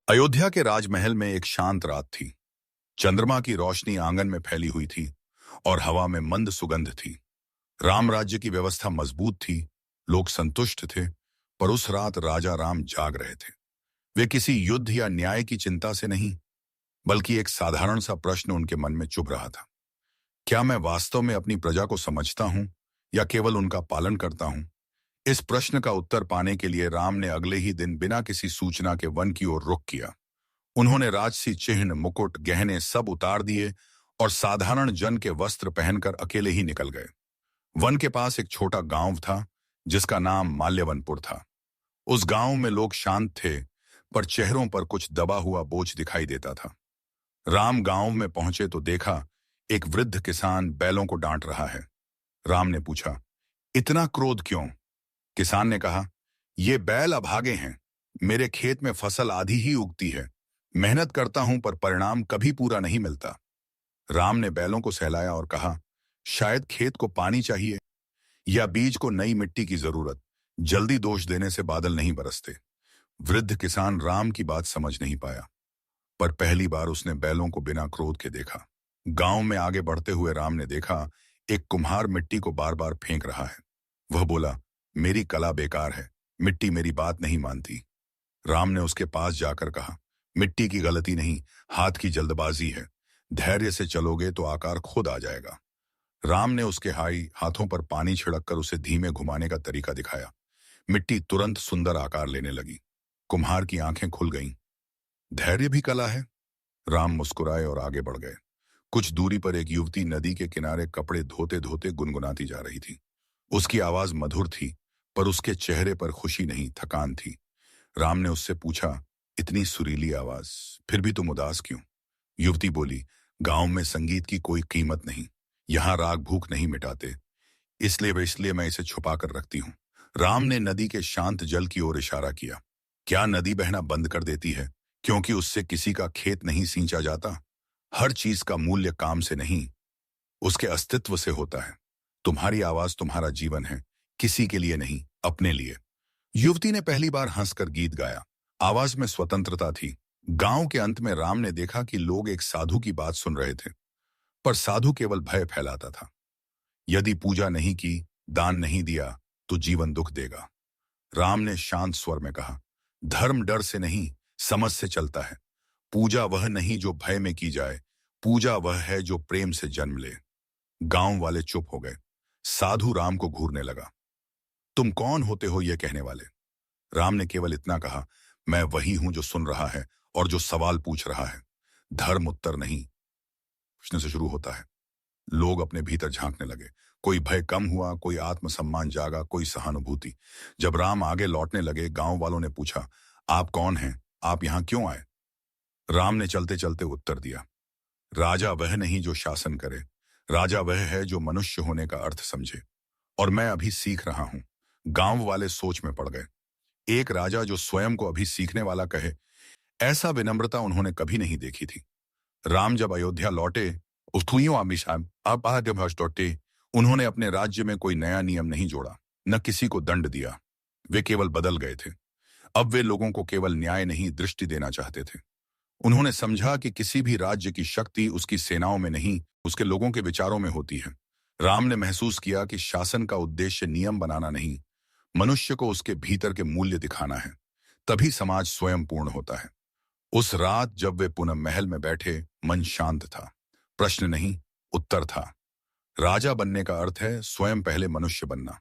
अयोध्या के राजमहल में एक शांत रात थी। चंद्रमा की रोशनी आंगन में फैली हुई थी और हवा में मंद सुगंध थी। राम राज्य की व्यवस्था मजबूत थी, लोग संतुष्ट थे। पर उस रात राजा राम जाग रहे थे। वे किसी युद्ध या न्याय की चिंता से नहीं, बल्कि एक साधारण सा प्रश्न उनके मन में चुभ रहा था। क्या मैं वास्तव में अपनी प्रजा को समझता हूं या केवल उनका पालन करता हूं? इस प्रश्न का उत्तर पाने के लिए राम ने अगले ही दिन बिना किसी सूचना के वन की ओर रुख किया। उन्होंने राजसी चिन्ह, मुकुट, गहने सब उतार दिए और साधारण जन के वस्त्र पहनकर अकेले ही निकल गए। वन के पास एक छोटा गांव था जिसका नाम माल्यवनपुर था। उस गांव में लोग शांत थे, पर चेहरों पर कुछ दबा हुआ बोझ दिखाई देता था। राम गांव में पहुंचे तो देखा एक वृद्ध किसान बैलों को डांट रहा है। राम ने पूछा, इतना क्रोध क्यों? किसान ने कहा, ये बैल अभागे हैं। मेरे खेत में फसल आधी ही उगती है। मेहनत करता हूं पर परिणाम कभी पूरा नहीं मिलता। राम ने बैलों को सहलाया और कहा, शायद खेत को पानी चाहिए या बीज को नई मिट्टी की जरूरत। जल्दी दोष देने से बादल नहीं बरसते। वृद्ध किसान राम की बात समझ नहीं पाया, पर पहली बार उसने बैलों को बिना क्रोध के देखा। गांव में आगे बढ़ते हुए राम ने देखा एक कुम्हार मिट्टी को बार बार फेंक रहा है। वह बोला, मेरी कला बेकार है, मिट्टी मेरी बात नहीं मानती। राम ने उसके पास जाकर कहा, मिट्टी की गलती नहीं, हाथ की जल्दबाजी है। धैर्य से चलोगे तो आकार खुद आ जाएगा। राम ने उसके हाथों पर पानी छिड़ककर उसे धीमे घुमाने का तरीका दिखाया। मिट्टी तुरंत सुंदर आकार लेने लगी। कुम्हार की आंखें खुल गईं। धैर्य भी कला है। राम मुस्कुराए और आगे बढ़ गए। कुछ दूरी पर एक युवती नदी के किनारे कपड़े धोते धोते गुनगुनाती जा रही थी। उसकी आवाज मधुर थी, पर उसके चेहरे पर खुशी नहीं, थकान थी। राम ने उससे पूछा, इतनी सुरीली आवाज, फिर भी तुम उदास क्यों? युवती बोली, गांव में संगीत की कोई कीमत नहीं। यहाँ राग भूख नहीं मिटाते, इसलिए मैं इसे छुपा कर रखती हूँ। राम ने नदी के शांत जल की ओर इशारा किया। क्या नदी बहना बंद कर देती है क्योंकि उससे किसी का खेत नहीं सींचा जाता? हर चीज का मूल्य काम से नहीं, उसके अस्तित्व से होता है। तुम्हारी आवाज तुम्हारा जीवन है, किसी के लिए नहीं, अपने लिए। युवती ने पहली बार हंसकर गीत गाया। आवाज में स्वतंत्रता थी। गांव के अंत में राम ने देखा कि लोग एक साधु की बात सुन रहे थे, पर साधु केवल भय फैलाता था। यदि पूजा नहीं की, दान नहीं दिया, तो जीवन दुख देगा। राम ने शांत स्वर में कहा, धर्म डर से नहीं, समझ से चलता है। पूजा वह नहीं जो भय में की जाए, पूजा वह है जो प्रेम से जन्म ले। गांव वाले चुप हो गए। साधु राम को घूरने लगा। तुम कौन होते हो ये कहने वाले? राम ने केवल इतना कहा, मैं वही हूं जो सुन रहा है और जो सवाल पूछ रहा है। धर्म उत्तर नहीं, प्रश्न से शुरू होता है। लोग अपने भीतर झांकने लगे। कोई भय कम हुआ, कोई आत्मसम्मान जागा, कोई सहानुभूति। जब राम आगे लौटने लगे, गांव वालों ने पूछा, आप कौन हैं? आप यहां क्यों आए? राम ने चलते चलते उत्तर दिया, राजा वह नहीं जो शासन करे, राजा वह है जो मनुष्य होने का अर्थ समझे, और मैं अभी सीख रहा हूं। गांव वाले सोच में पड़ गए। एक राजा जो स्वयं को अभी सीखने वाला कहे, ऐसा विनम्रता उन्होंने कभी नहीं देखी थी। राम जब अयोध्या लौटे, उन्होंने अपने राज्य में कोई नया नियम नहीं जोड़ा, न किसी को दंड दिया। वे केवल बदल गए थे। अब वे लोगों को केवल न्याय नहीं, दृष्टि देना चाहते थे। उन्होंने समझा कि किसी भी राज्य की शक्ति उसकी सेनाओं में नहीं, उसके लोगों के विचारों में होती है। राम ने महसूस किया कि शासन का उद्देश्य नियम बनाना नहीं, मनुष्य को उसके भीतर के मूल्य दिखाना है। तभी समाज स्वयं पूर्ण होता है। उस रात जब वे पुनः महल में बैठे, मन शांत था। प्रश्न नहीं, उत्तर था। राजा बनने का अर्थ है स्वयं पहले मनुष्य बनना।